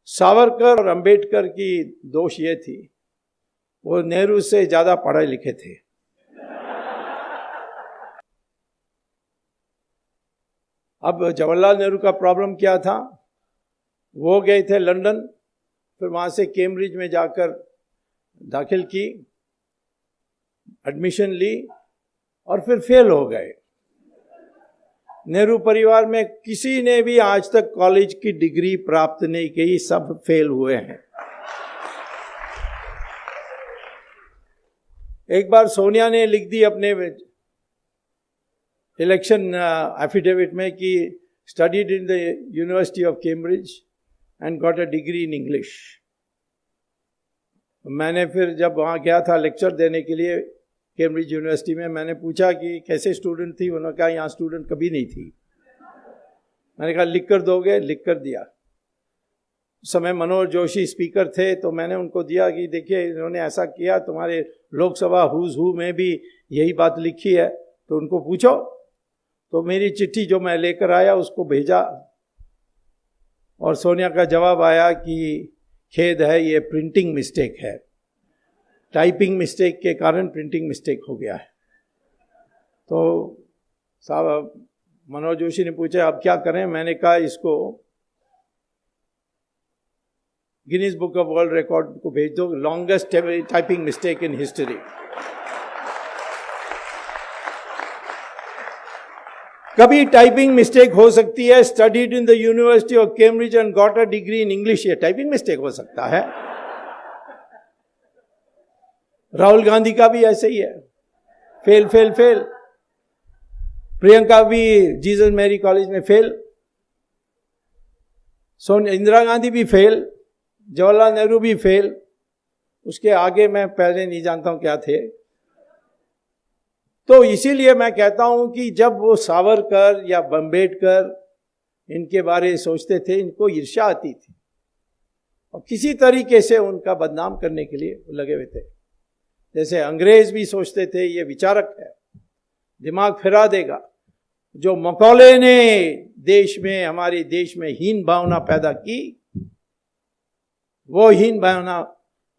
सावरकर और अंबेडकर की दोष ये थी, वो नेहरू से ज्यादा पढ़े लिखे थे। अब जवाहरलाल नेहरू का प्रॉब्लम क्या था, वो गए थे लंदन, फिर वहां से कैम्ब्रिज में जाकर दाखिल की, एडमिशन ली और फिर फेल हो गए। नेहरू परिवार में किसी ने भी आज तक कॉलेज की डिग्री प्राप्त नहीं की, सब फेल हुए हैं। एक बार सोनिया ने लिख दी अपने इलेक्शन एफिडेविट में कि studied in the university of Cambridge and got a degree in English. मैंने फिर जब वहाँ गया था लेक्चर देने के लिए कैम्ब्रिज यूनिवर्सिटी में, मैंने पूछा कि कैसे स्टूडेंट थी, उन्होंने कहा यहाँ स्टूडेंट कभी नहीं थी। मैंने कहा लिख कर दोगे, लिख कर दिया। उस समय मनोहर जोशी स्पीकर थे, तो मैंने उनको दिया कि देखिए इन्होंने ऐसा किया, तुम्हारे लोकसभा हुज हू में भी यही बात लिखी है, तो उनको पूछो। तो मेरी चिट्ठी जो मैं लेकर आया उसको भेजा और सोनिया का जवाब आया कि खेद है, ये प्रिंटिंग मिस्टेक है, टाइपिंग मिस्टेक के कारण प्रिंटिंग मिस्टेक हो गया है। तो साहब मनोहर जोशी ने पूछा अब क्या करें, मैंने कहा इसको Guinness book of world record को भेज दो, longest typing mistake in history. कभी टाइपिंग मिस्टेक हो सकती है, studied in the university of Cambridge and got a degree in English, ये टाइपिंग मिस्टेक हो सकता है। राहुल गांधी का भी ऐसे ही है, फेल फेल फेल। प्रियंका भी जीसस मैरी कॉलेज में फेल, इंदिरा गांधी भी फेल, जवाहरलाल नेहरू भी फेल। उसके आगे मैं पहले नहीं जानता हूं क्या थे। तो इसीलिए मैं कहता हूं कि जब वो सावरकर या अंबेडकर इनके बारे में सोचते थे, इनको ईर्ष्या आती थी और किसी तरीके से उनका बदनाम करने के लिए लगे हुए थे। जैसे अंग्रेज भी सोचते थे ये विचारक है, दिमाग फिरा देगा। जो मकौले ने देश में, हमारे देश में हीन भावना पैदा की, वो हीन भावना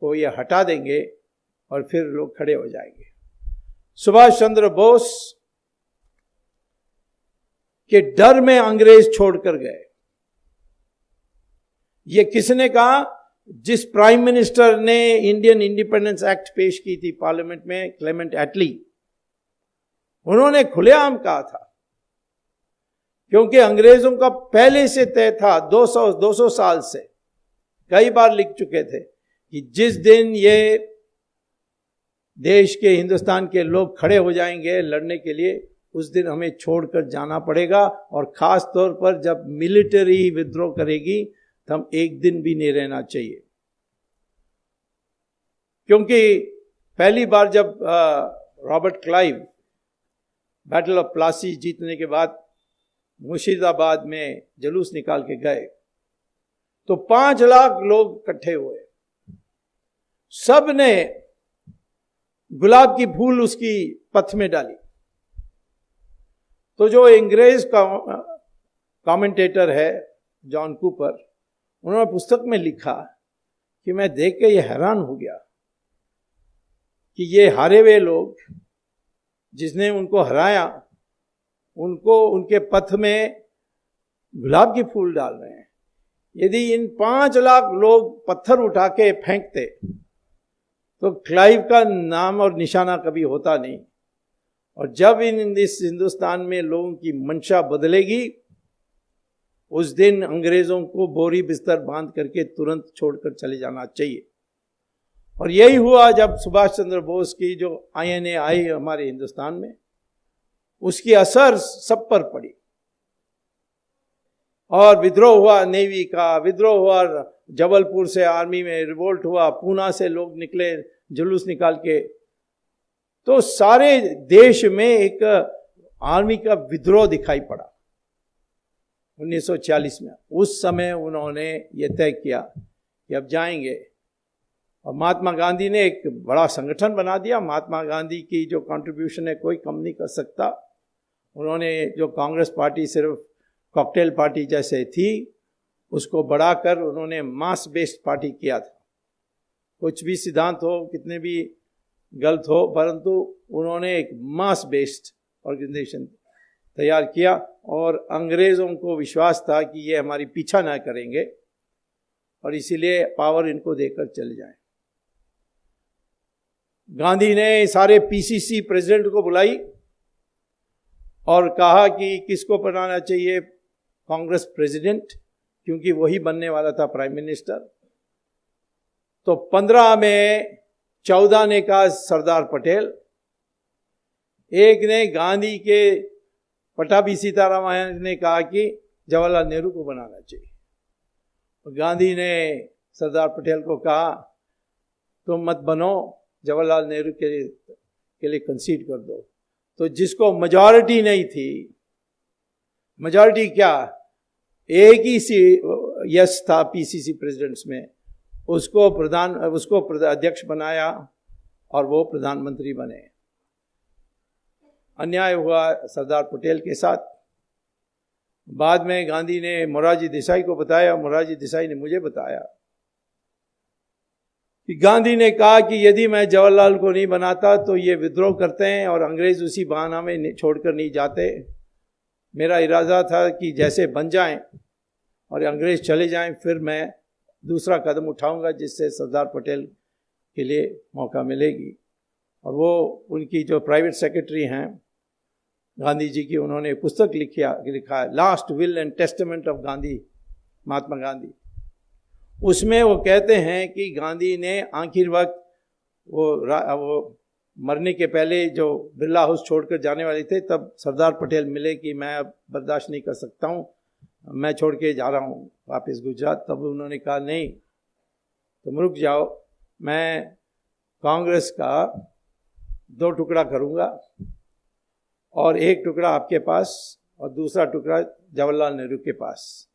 को ये हटा देंगे और फिर लोग खड़े हो जाएंगे। सुभाष चंद्र बोस के डर में अंग्रेज छोड़कर गए। ये किसने कहा? जिस प्राइम मिनिस्टर ने इंडियन इंडिपेंडेंस एक्ट पेश की थी पार्लियामेंट में, क्लेमेंट एटली, उन्होंने खुलेआम कहा था, क्योंकि अंग्रेजों का पहले से तय था, 200 साल से कई बार लिख चुके थे कि जिस दिन ये देश के, हिंदुस्तान के लोग खड़े हो जाएंगे लड़ने के लिए, उस दिन हमें छोड़कर जाना पड़ेगा। और खास तौर पर जब मिलिट्री विद्रोह करेगी तो हम एक दिन भी नहीं रहना चाहिए। क्योंकि पहली बार जब Robert Clive battle of Plassey जीतने के बाद मुर्शिदाबाद में जुलूस निकाल के गए, तो 5 लाख लोग इकट्ठे हुए, सब ने गुलाब की फूल उसकी पथ में डाली। तो जो अंग्रेज का कमेंटेटर है जॉन कूपर, उन्होंने पुस्तक में लिखा कि मैं देख के ये हैरान हो गया कि ये हारे हुए लोग, जिसने उनको हराया, उनको उनके पथ में गुलाब के फूल डाल रहे हैं। यदि इन 5 लाख लोग पत्थर उठा के फेंकते तो क्लाइव का नाम और निशाना कभी होता नहीं। और जब इस हिंदुस्तान में लोगों की मंशा बदलेगी, उस दिन अंग्रेजों को बोरी बिस्तर बांध करके तुरंत छोड़कर चले जाना चाहिए। और यही हुआ जब सुभाष चंद्र बोस की जो INA आई हमारे हिंदुस्तान में, उसकी असर सब पर पड़ी और विद्रोह हुआ, नेवी का विद्रोह हुआ, जबलपुर से आर्मी में रिवोल्ट हुआ, पूना से लोग निकले जुलूस निकाल के। तो सारे देश में एक आर्मी का विद्रोह दिखाई पड़ा 1940 में। उस समय उन्होंने ये तय किया कि अब जाएंगे, और महात्मा गांधी ने एक बड़ा संगठन बना दिया। महात्मा गांधी की जो कंट्रीब्यूशन है कोई कम नहीं कर सकता। उन्होंने जो कांग्रेस पार्टी सिर्फ कॉकटेल पार्टी जैसे थी, उसको बढ़ाकर उन्होंने मास बेस्ड पार्टी किया था। कुछ भी सिद्धांत हो, कितने भी गलत हो, परंतु उन्होंने एक मास बेस्ड ऑर्गेनाइजेशन तैयार किया और अंग्रेजों को विश्वास था कि ये हमारी पीछा ना करेंगे और इसीलिए पावर इनको देकर चले जाएं। गांधी ने सारे पीसीसी प्रेसिडेंट को बुलाई और कहा कि किसको बनाना चाहिए कांग्रेस प्रेसिडेंट, क्योंकि वही बनने वाला था प्राइम मिनिस्टर। तो 15 में 14 ने कहा सरदार पटेल, एक ने गांधी के पटाभी सीतारामन ने कहा कि जवाहरलाल नेहरू को बनाना चाहिए। और गांधी ने सरदार पटेल को कहा तुम मत बनो, जवाहरलाल नेहरू के लिए कंसीड कर दो। तो जिसको मेजॉरिटी नहीं थी, मेजॉरिटी क्या, एक ही यस था पीसीसी प्रेसिडेंट्स में, उसको अध्यक्ष बनाया और वो प्रधानमंत्री बने। अन्याय हुआ सरदार पटेल के साथ। बाद में गांधी ने मोरारजी देसाई को बताया, मोरारजी देसाई ने मुझे बताया कि गांधी ने कहा कि यदि मैं जवाहरलाल को नहीं बनाता तो ये विद्रोह करते हैं और अंग्रेज उसी बहाना में छोड़कर नहीं जाते। मेरा इरादा था कि जैसे बन जाएं और अंग्रेज चले जाएं, फिर मैं दूसरा कदम उठाऊंगा जिससे सरदार पटेल के लिए मौका मिलेगी। और वो उनकी जो प्राइवेट सेक्रेटरी हैं गांधी जी की, उन्होंने पुस्तक लिखा है last will and testament of Gandhi, Mahatma Gandhi. उसमें वो कहते हैं कि गांधी ने आखिर वक्त वो मरने के पहले जो बिरला हाउस छोड़कर जाने वाले थे, तब सरदार पटेल मिले कि मैं अब बर्दाश्त नहीं कर सकता हूँ, मैं छोड़ के जा रहा हूँ वापस गुजरात। तब उन्होंने कहा नहीं, तुम रुक जाओ, मैं कांग्रेस का 2 टुकड़ा करूँगा और एक टुकड़ा आपके पास और दूसरा टुकड़ा जवाहरलाल नेहरू के पास।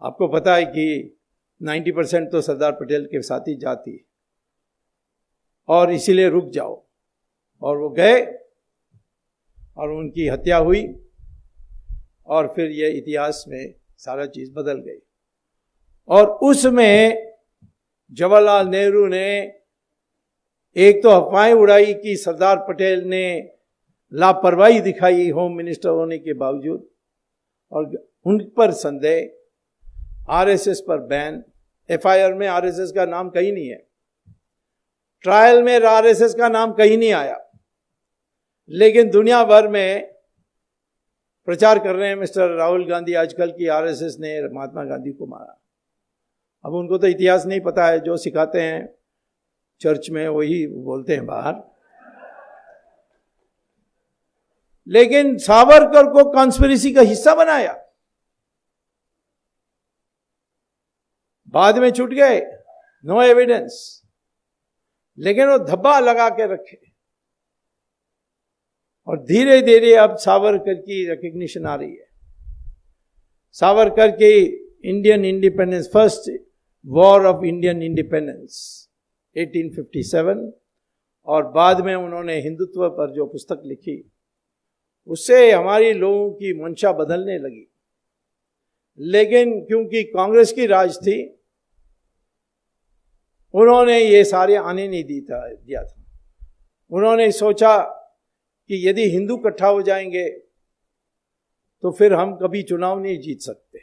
आपको पता है कि 90% तो सरदार पटेल के साथ ही जाती, और इसीलिए रुक जाओ। और वो गए और उनकी हत्या हुई और फिर ये इतिहास में सारा चीज़ बदल गई। और उसमें जवाहरलाल नेहरू ने एक तो अफवाहें उड़ाई कि सरदार पटेल ने लापरवाही दिखाई होम मिनिस्टर होने के बावजूद, और उन पर संदेह, आरएसएस पर बैन। एफआईआर में आरएसएस का नाम कहीं नहीं है, ट्रायल में आरएसएस का नाम कहीं नहीं आया, लेकिन दुनिया भर में प्रचार कर रहे हैं मिस्टर राहुल गांधी आजकल की आरएसएस ने महात्मा गांधी को मारा। अब उनको तो इतिहास नहीं पता है, जो सिखाते हैं चर्च में वही बोलते हैं बाहर। लेकिन सावरकर को कॉन्स्पिरेसी का हिस्सा बनाया, बाद में छूट गए, नो एविडेंस, लेकिन वो धब्बा लगा के रखे। और धीरे धीरे अब सावरकर की रिकग्निशन आ रही है। सावरकर के Indian independence, first war of Indian independence 1857, और बाद में उन्होंने हिंदुत्व पर जो पुस्तक लिखी, उससे हमारी लोगों की मंशा बदलने लगी। लेकिन क्योंकि कांग्रेस की राज थी, उन्होंने ये सारे आने नहीं दिया था। उन्होंने सोचा कि यदि हिंदू इकट्ठा हो जाएंगे तो फिर हम कभी चुनाव नहीं जीत सकते।